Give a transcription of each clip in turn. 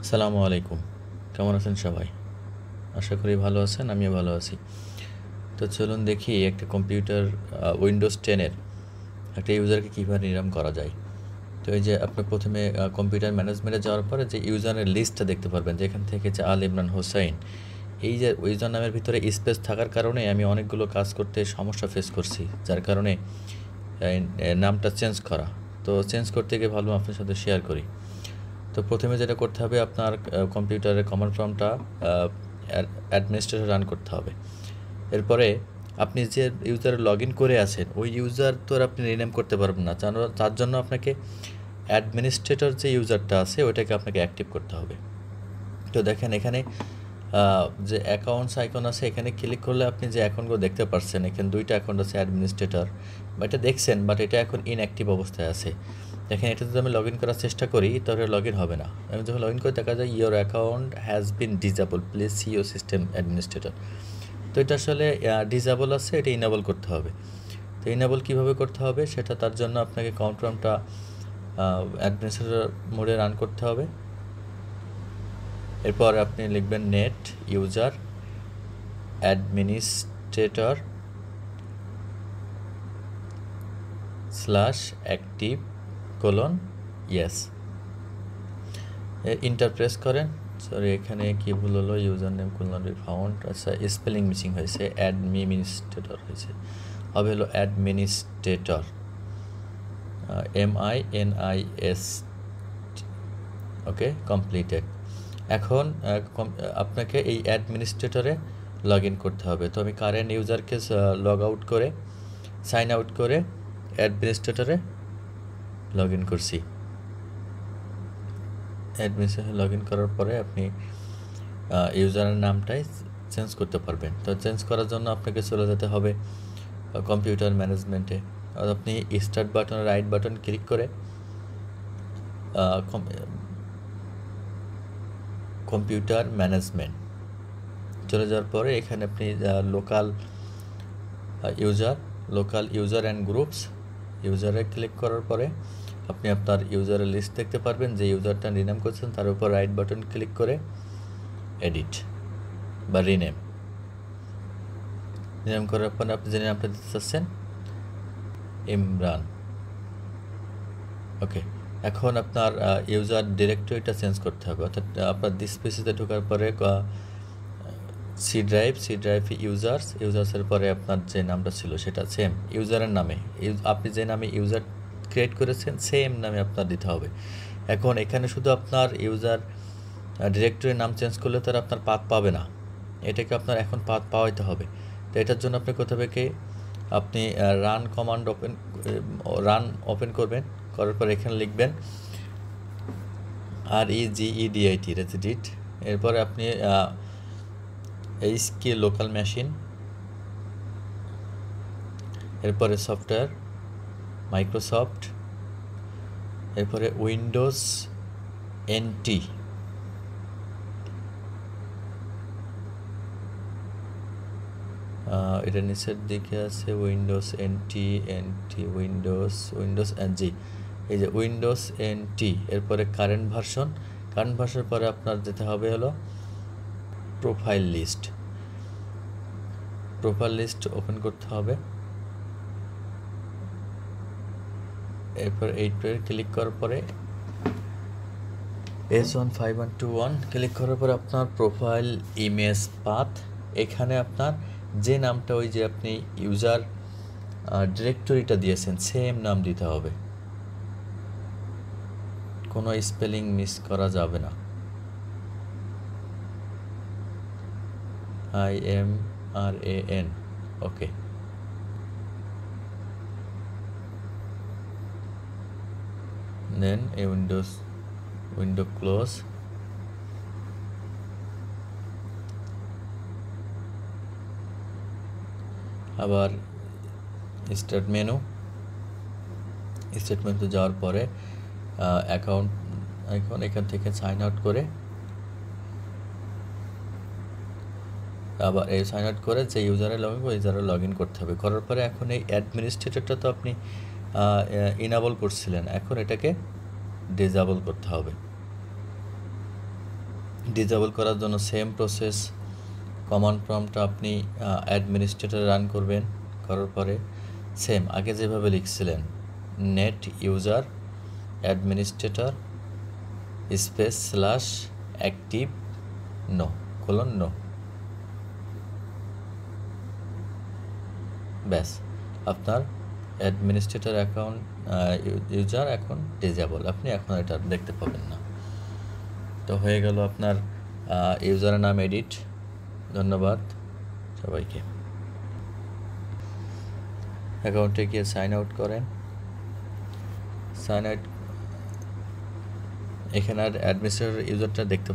আসসালামু আলাইকুম। কেমন আছেন সবাই? আশা করি ভালো আছেন, আমিও ভালো আছি। তো চলুন দেখি একটা কম্পিউটার উইন্ডোজ 10 এর একটা ইউজারকে কীভাবে নিরাম করা যায়। তো এই যে আপনি প্রথমে কম্পিউটার ম্যানেজমেন্টে যাওয়ার পরে যে ইউজারের লিস্টটা দেখতে পারবেন, যেখান থেকে যে আল ইমরান হোসাইন, এই যে ইউজার নামের ভিতরে স্পেস থাকার কারণে আমি অনেকগুলো কাজ করতে সমস্যা ফেস করছি, যার কারণে নামটা চেঞ্জ করা। তো চেঞ্জ করতে গিয়ে ভাবলাম আপনার সাথে শেয়ার করি। তো প্রথমে যেটা করতে হবে, আপনার কম্পিউটারের কমান্ড প্রম্পটটা অ্যাডমিনিস্ট্রেটর রান করতে হবে। এরপরে আপনি যে ইউজারে লগ ইন করে আছেন, ওই ইউজার তো আর আপনি রিনেম করতে পারবেন না, তার জন্য আপনাকে অ্যাডমিনিস্ট্রেটর যে ইউজারটা আছে ওইটাকে আপনাকে অ্যাক্টিভ করতে হবে। তো দেখেন এখানে যে অ্যাকাউন্টস আইকন আছে, এখানে ক্লিক করলে আপনি যে অ্যাকাউন্টগুলো দেখতে পাচ্ছেন, এখানে দুইটা অ্যাকাউন্ট আছে অ্যাডমিনিস্ট্রেটর, বা এটা দেখছেন, বাট এটা এখন ইনঅ্যাক্টিভ অবস্থায় আছে। দেখেন এটা যদি আমি লগ ইন করার চেষ্টা করি তাহলে লগ ইন হবে না। আমি যখন লগ ইন করি দেখা যায় your account has been disable, please see your system administrator. তো এটা আসলে ডিজেবল আছে, এটা ইনেবল করতে হবে। তো ইনেবল কীভাবে করতে হবে সেটা, তার জন্য আপনাকে কমান্ড প্রম্পটটা অ্যাডমিনিস্ট্রেটর মোডে রান করতে হবে। এরপর আপনি লিখবেন net user administrator /active: yes, inter press করেন। সরি, এখানে কি ভুল হলো, user name cool not be found, আচ্ছা স্পেলিং মিসিং হয়েছে, অ্যাডমিনিস্ট্রেটর হয়েছে, হবে হলো অ্যাডমিনিস্ট্রেটর, MINIS। ওকে, কমপ্লিটেড। এখন আপনাকে এই অ্যাডমিনিস্ট্রেটরে লগ ইন করতে হবে। তো আমি কারেন্ট ইউজারকে লগ আউট করে সাইন আউট করে অ্যাডমিনিস্ট্রেটরে লগ ইন করছি। অ্যাডমিনিস্ট্রেটরে লগ ইন করার পরে আপনি ইউজারের নামটাই চেঞ্জ করতে পারবেন। তো চেঞ্জ করার জন্য আপনাকে চলে যেতে হবে কম্পিউটার ম্যানেজমেন্টে। আপনি start button, right button click করে কম্পিউটার ম্যানেজমেন্ট চলে যাওয়ার পরে এখানে আপনি লোকাল ইউজার অ্যান্ড গ্রুপস ইউজারে ক্লিক করার পরে আপনি আপনার ইউজারের লিস্ট দেখতে পারবেন। যে ইউজারটা রিনেম করছেন তার উপর রাইট বাটন ক্লিক করে এডিট বা রিনেম করার পর আপনি যে নামটা দিতে চাচ্ছেন ইমরান। ওকে, এখন আপনার ইউজার ডিরেক্টরিটা চেঞ্জ করতে হবে, অর্থাৎ আপনার ডিসপিসিতে ঢোকার পরে সি ড্রাইভ ইউজার্সের পরে আপনার যে নামটা ছিল সেটা সেম ইউজারের নামে, আপনি যে নামে ইউজার ক্রিয়েট করেছেন সেম নামে আপনার দিতে হবে। এখন এখানে শুধু আপনার ইউজার ডিরেক্টরির নাম চেঞ্জ করলে তার আপনার পাথ পাবে না, এটাকে আপনার এখন পাথ পাওয়াইতে হবে। তো এটার জন্য আপনি কোথা থেকে আপনি রান কমান্ড ওপেন করবেন, করার পর এখানে লিখবেন REGEDIT রেজিডিট। এরপরে আপনি এইচকে লোকাল মেশিন, এরপরে সফটওয়্যার মাইক্রোসফট, এরপরে উইন্ডোজ NT, এটা নিচের দিকে আছে উইন্ডোজ NT, উইন্ডোজ NG, এই যে উইন্ডোজ NT। এরপরে কারেন্ট ভার্সন পরে আপনার যেতে হবে হলো প্রোফাইল লিস্ট ওপেন করতে হবে। এরপর 8 ক্লিক করার পরে S15121 ক্লিক করার পরে আপনার প্রোফাইল ইমেজ পাথ, এখানে আপনার যে নামটা ওই যে আপনি ইউজার ডিরেক্টরিটা দিয়েছেন সেম নাম দিতে হবে, কোনো স্পেলিং মিস করা যাবে না। IMRAN, ওকে। দেন এই উইন্ডো ক্লোজ। আবার স্টার্ট মেনুতে যাওয়ার পরে অ্যাকাউন্ট এখান থেকে সাইন আউট করে, আবার এই সাইন আউট করে যে ইউজারে লগ ইন করতে হবে। করার পরে এখন এই অ্যাডমিনিস্ট্রেটরটা তো আপনি ইনেবল করছিলেন, এখন এটাকে ডিসেবল করতে হবে। ডিসেবল করার জন্য সেম প্রসেস, কমান্ড প্রম্পটটা আপনি অ্যাডমিনিস্ট্রেটরে রান করবেন, করার পরে সেম আগে যেভাবে লিখছিলেন net user administrator space slash active no no, ব্যাস আপনার অ্যাডমিনিস্ট্রেটর অ্যাকাউন্ট ইউজার এখন ডিসেবল, আপনি এখন এটা দেখতে পাবেন না। তো হয়ে গেল আপনার ইউজারের নাম এডিট। ধন্যবাদ সবাইকে। অ্যাকাউন্টে গিয়ে সাইন আউট করেন। সাইন আউট এখানে আর অ্যাডমিনিস্ট্রেটর ইউজারটা দেখতে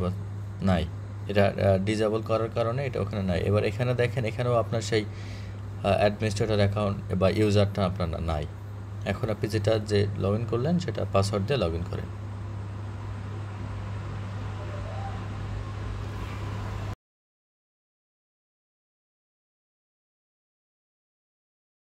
নাই, এটা ডিসেবল করার কারণে এটা ওখানে নাই। এবার এখানে দেখেন, এখানেও আপনার সেই অ্যাডমিনিস্ট্রেটর অ্যাকাউন্ট বা ইউজারটা আপনার নাই। এখন আপনি যেটা লগ ইন করলেন সেটা পাসওয়ার্ড দিয়ে লগ ইন করেন।